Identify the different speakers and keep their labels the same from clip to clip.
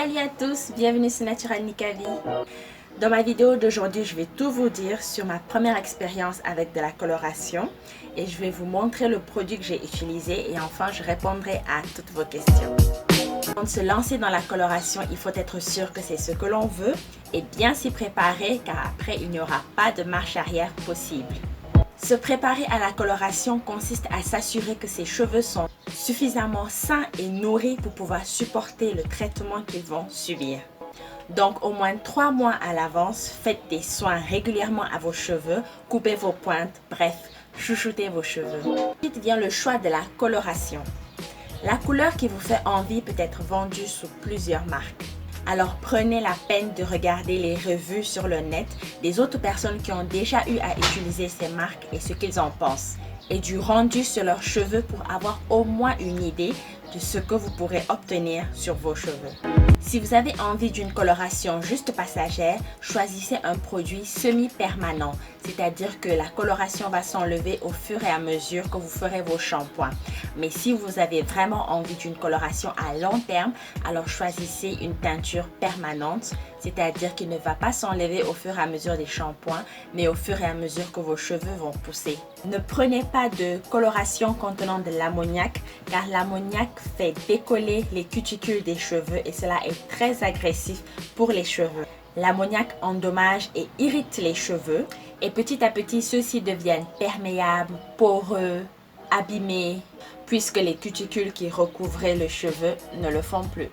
Speaker 1: Salut à tous, bienvenue sur Natural Nikavi. Dans ma vidéo d'aujourd'hui, je vais tout vous dire sur ma première expérience avec de la coloration et je vais vous montrer le produit que j'ai utilisé et enfin je répondrai à toutes vos questions. Avant de se lancer dans la coloration, il faut être sûr que c'est ce que l'on veut et bien s'y préparer car après il n'y aura pas de marche arrière possible. Se préparer à la coloration consiste à s'assurer que ses cheveux sont suffisamment sains et nourris pour pouvoir supporter le traitement qu'ils vont subir. Donc au moins 3 mois à l'avance, faites des soins régulièrement à vos cheveux, coupez vos pointes, bref, chouchoutez vos cheveux. Ensuite vient le choix de la coloration. La couleur qui vous fait envie peut être vendue sous plusieurs marques. Alors prenez la peine de regarder les revues sur le net des autres personnes qui ont déjà eu à utiliser ces marques et ce qu'ils en pensent. Et du rendu sur leurs cheveux pour avoir au moins une idée de ce que vous pourrez obtenir sur vos cheveux. Si vous avez envie d'une coloration juste passagère, choisissez un produit semi-permanent, c'est-à-dire que la coloration va s'enlever au fur et à mesure que vous ferez vos shampoings. Mais si vous avez vraiment envie d'une coloration à long terme, alors choisissez une teinture permanente, c'est-à-dire qu'il ne va pas s'enlever au fur et à mesure des shampoings, mais au fur et à mesure que vos cheveux vont pousser. Ne prenez pas de coloration contenant de l'ammoniac, car l'ammoniac fait décoller les cuticules des cheveux et cela est très agressif pour les cheveux. L'ammoniac endommage et irrite les cheveux et petit à petit ceux-ci deviennent perméables, poreux, abîmés, puisque les cuticules qui recouvraient le cheveu ne le font plus.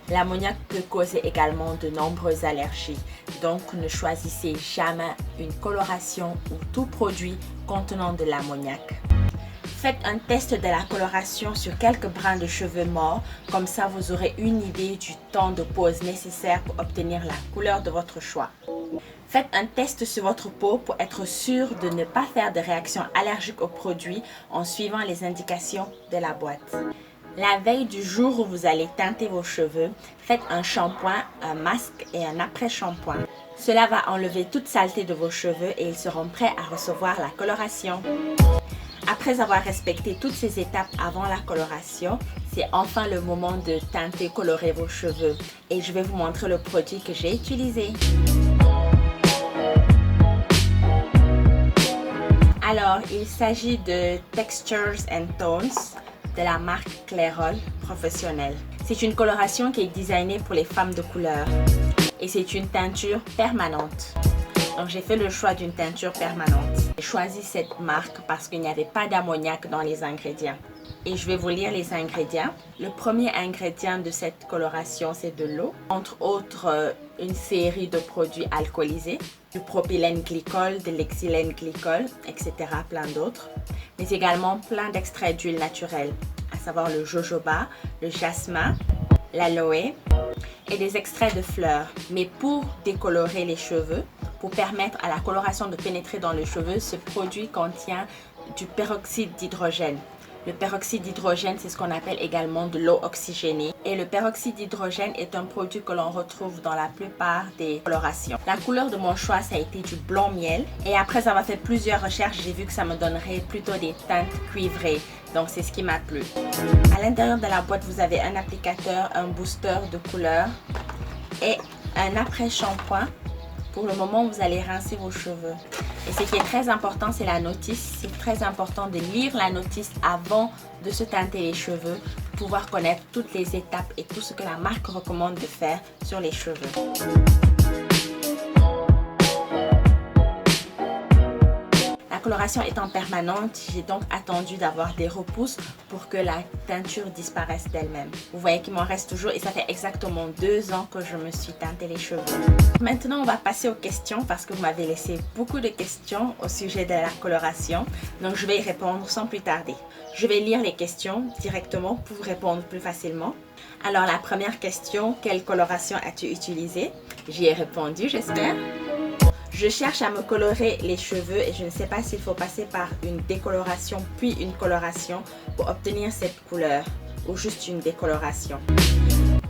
Speaker 1: L'ammoniac peut causer également de nombreuses allergies, donc ne choisissez jamais une coloration ou tout produit contenant de l'ammoniac. Faites un test de la coloration sur quelques brins de cheveux morts, comme ça vous aurez une idée du temps de pose nécessaire pour obtenir la couleur de votre choix. Faites un test sur votre peau pour être sûr de ne pas faire de réaction allergique au produit en suivant les indications de la boîte. La veille du jour où vous allez teinter vos cheveux, faites un shampoing, un masque et un après-shampoing. Cela va enlever toute saleté de vos cheveux et ils seront prêts à recevoir la coloration. Après avoir respecté toutes ces étapes avant la coloration, c'est enfin le moment de teinter, colorer vos cheveux. Et je vais vous montrer le produit que j'ai utilisé. Alors, il s'agit de Textures and Tones de la marque Clairol Professionnelle. C'est une coloration qui est designée pour les femmes de couleur. Et c'est une teinture permanente. Donc j'ai fait le choix d'une teinture permanente. J'ai choisi cette marque parce qu'il n'y avait pas d'ammoniac dans les ingrédients. Et je vais vous lire les ingrédients. Le premier ingrédient de cette coloration, c'est de l'eau. Entre autres, une série de produits alcoolisés, du propylène glycol, de l'exylène glycol, etc. Plein d'autres. Mais également plein d'extraits d'huile naturelle, à savoir le jojoba, le jasmin, l'aloe et des extraits de fleurs. Mais pour décolorer les cheveux, pour permettre à la coloration de pénétrer dans le cheveu, ce produit contient du peroxyde d'hydrogène. Le peroxyde d'hydrogène, c'est ce qu'on appelle également de l'eau oxygénée. Et le peroxyde d'hydrogène est un produit que l'on retrouve dans la plupart des colorations. La couleur de mon choix, ça a été du blanc miel. Et après avoir fait plusieurs recherches, j'ai vu que ça me donnerait plutôt des teintes cuivrées. Donc c'est ce qui m'a plu. À l'intérieur de la boîte, vous avez un applicateur, un booster de couleur et un après-shampoing pour le moment où vous allez rincer vos cheveux. Et ce qui est très important, c'est la notice. C'est très important de lire la notice avant de se teinter les cheveux pour pouvoir connaître toutes les étapes et tout ce que la marque recommande de faire sur les cheveux. La coloration étant permanente, j'ai donc attendu d'avoir des repousses pour que la teinture disparaisse d'elle-même. Vous voyez qu'il m'en reste toujours et ça fait exactement 2 ans que je me suis teinté les cheveux. Maintenant, on va passer aux questions parce que vous m'avez laissé beaucoup de questions au sujet de la coloration. Donc, je vais y répondre sans plus tarder. Je vais lire les questions directement pour vous répondre plus facilement. Alors, la première question, quelle coloration as-tu utilisée? J'y ai répondu, j'espère. Je cherche à me colorer les cheveux et je ne sais pas s'il faut passer par une décoloration puis une coloration pour obtenir cette couleur ou juste une décoloration.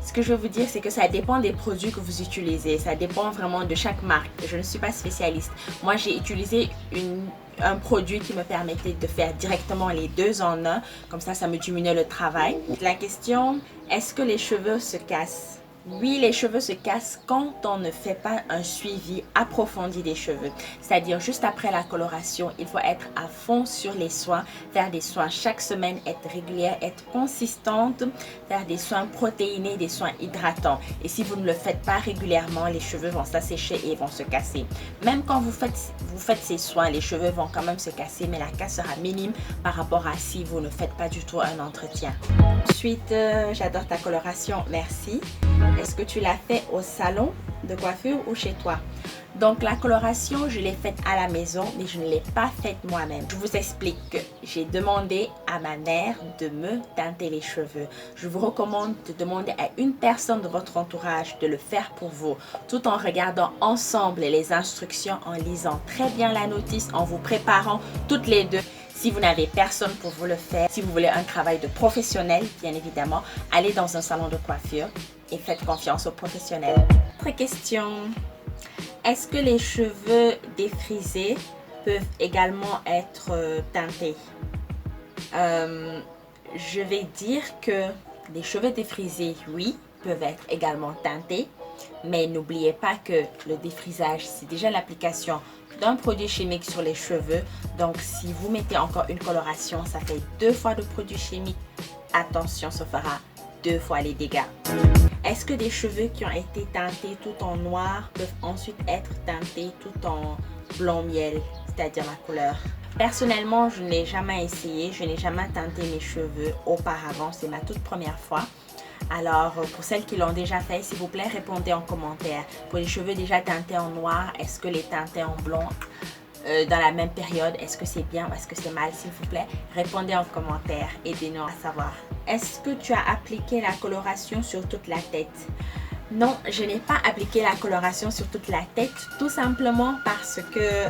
Speaker 1: Ce que je veux vous dire, c'est que ça dépend des produits que vous utilisez. Ça dépend vraiment de chaque marque. Je ne suis pas spécialiste. Moi, j'ai utilisé un produit qui me permettait de faire directement les 2 en 1. Comme ça me diminuait le travail. La question, est-ce que les cheveux se cassent? Oui, les cheveux se cassent quand on ne fait pas un suivi approfondi des cheveux. C'est-à-dire juste après la coloration, il faut être à fond sur les soins, faire des soins chaque semaine, être régulière, être consistante, faire des soins protéinés, des soins hydratants. Et si vous ne le faites pas régulièrement, les cheveux vont s'assécher et vont se casser. Même quand vous faites ces soins, les cheveux vont quand même se casser, mais la casse sera minime par rapport à si vous ne faites pas du tout un entretien. Ensuite, j'adore ta coloration, merci. Est-ce que tu l'as fait au salon de coiffure ou chez toi? Donc la coloration, je l'ai faite à la maison, mais je ne l'ai pas faite moi-même. Je vous explique que j'ai demandé à ma mère de me teinter les cheveux. Je vous recommande de demander à une personne de votre entourage de le faire pour vous, tout en regardant ensemble les instructions, en lisant très bien la notice, en vous préparant toutes les deux. Si vous n'avez personne pour vous le faire, si vous voulez un travail de professionnel, bien évidemment, allez dans un salon de coiffure et faites confiance aux professionnels. Autre question, est-ce que les cheveux défrisés peuvent également être teintés? Je vais dire que les cheveux défrisés, oui, peuvent être également teintés. Mais n'oubliez pas que le défrisage, c'est déjà l'application d'un produit chimique sur les cheveux. Donc, si vous mettez encore une coloration, ça fait 2 fois de produit chimique. Attention, ça fera 2 fois les dégâts. Est-ce que des cheveux qui ont été teintés tout en noir peuvent ensuite être teintés tout en blond miel, c'est-à-dire la couleur? Personnellement, je n'ai jamais essayé. Je n'ai jamais teinté mes cheveux auparavant. C'est ma toute première fois. Alors, pour celles qui l'ont déjà fait, s'il vous plaît, répondez en commentaire. Pour les cheveux déjà teintés en noir, est-ce que les teinter en blond dans la même période, est-ce que c'est bien ou est-ce que c'est mal? S'il vous plaît, répondez en commentaire. Aidez-nous à savoir. Est-ce que tu as appliqué la coloration sur toute la tête? Non, je n'ai pas appliqué la coloration sur toute la tête, tout simplement parce que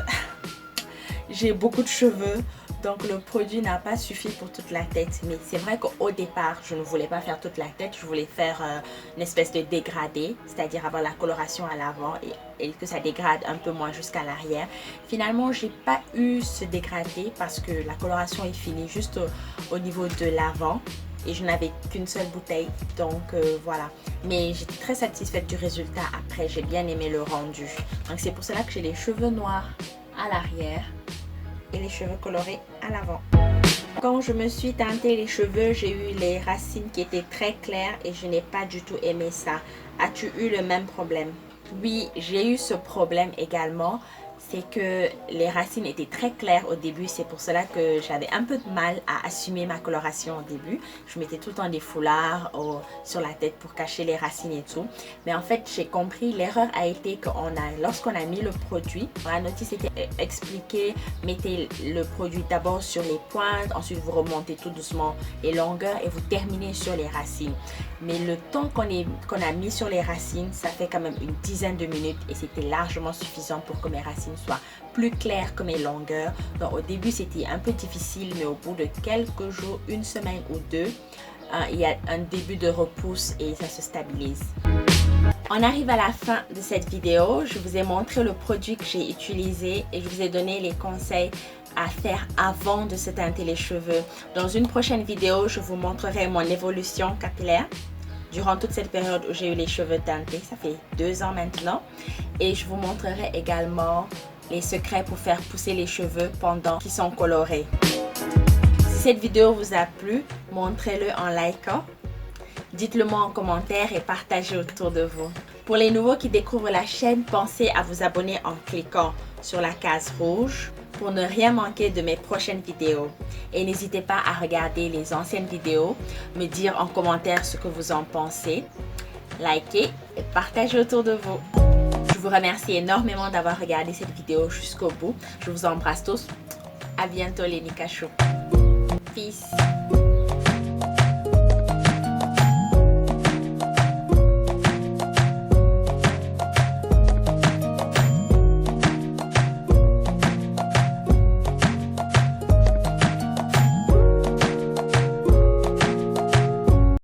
Speaker 1: j'ai beaucoup de cheveux. Donc le produit n'a pas suffi pour toute la tête. Mais c'est vrai qu'au départ, je ne voulais pas faire toute la tête. Je voulais faire une espèce de dégradé, c'est-à-dire avoir la coloration à l'avant et que ça dégrade un peu moins jusqu'à l'arrière. Finalement, j'ai pas eu ce dégradé parce que la coloration est finie juste au niveau de l'avant. Et je n'avais qu'une seule bouteille. Donc voilà. Mais j'étais très satisfaite du résultat après. J'ai bien aimé le rendu. Donc c'est pour cela que j'ai les cheveux noirs à l'arrière et les cheveux colorés à l'avant. Quand je me suis teinté les cheveux, j'ai eu les racines qui étaient très claires et je n'ai pas du tout aimé ça. As-tu eu le même problème? Oui, j'ai eu ce problème également. C'est que les racines étaient très claires au début. C'est pour cela que j'avais un peu de mal à assumer ma coloration au début. Je mettais tout le temps des foulards sur la tête pour cacher les racines et tout. Mais en fait, j'ai compris, l'erreur a été que lorsqu'on a mis le produit, la notice était expliquée, mettez le produit d'abord sur les pointes, ensuite vous remontez tout doucement les longueurs et vous terminez sur les racines. Mais le temps qu'on a mis sur les racines, ça fait quand même une dizaine de minutes et c'était largement suffisant pour que mes racines soient plus claires que mes longueurs. Donc au début c'était un peu difficile, mais au bout de quelques jours, une semaine ou deux, il y a un début de repousse et ça se stabilise. On arrive à la fin de cette vidéo. Je vous ai montré le produit que j'ai utilisé et je vous ai donné les conseils à faire avant de se teinter les cheveux. Dans une prochaine vidéo, je vous montrerai mon évolution capillaire durant toute cette période où j'ai eu les cheveux teintés. Ça fait 2 ans maintenant. Et je vous montrerai également les secrets pour faire pousser les cheveux pendant qu'ils sont colorés. Si cette vidéo vous a plu, montrez-le en likant. Dites-le moi en commentaire et partagez autour de vous. Pour les nouveaux qui découvrent la chaîne, pensez à vous abonner en cliquant sur la case rouge pour ne rien manquer de mes prochaines vidéos. Et n'hésitez pas à regarder les anciennes vidéos, me dire en commentaire ce que vous en pensez, likez et partagez autour de vous. Je vous remercie énormément d'avoir regardé cette vidéo jusqu'au bout. Je vous embrasse tous. À bientôt les Nikachou. Peace.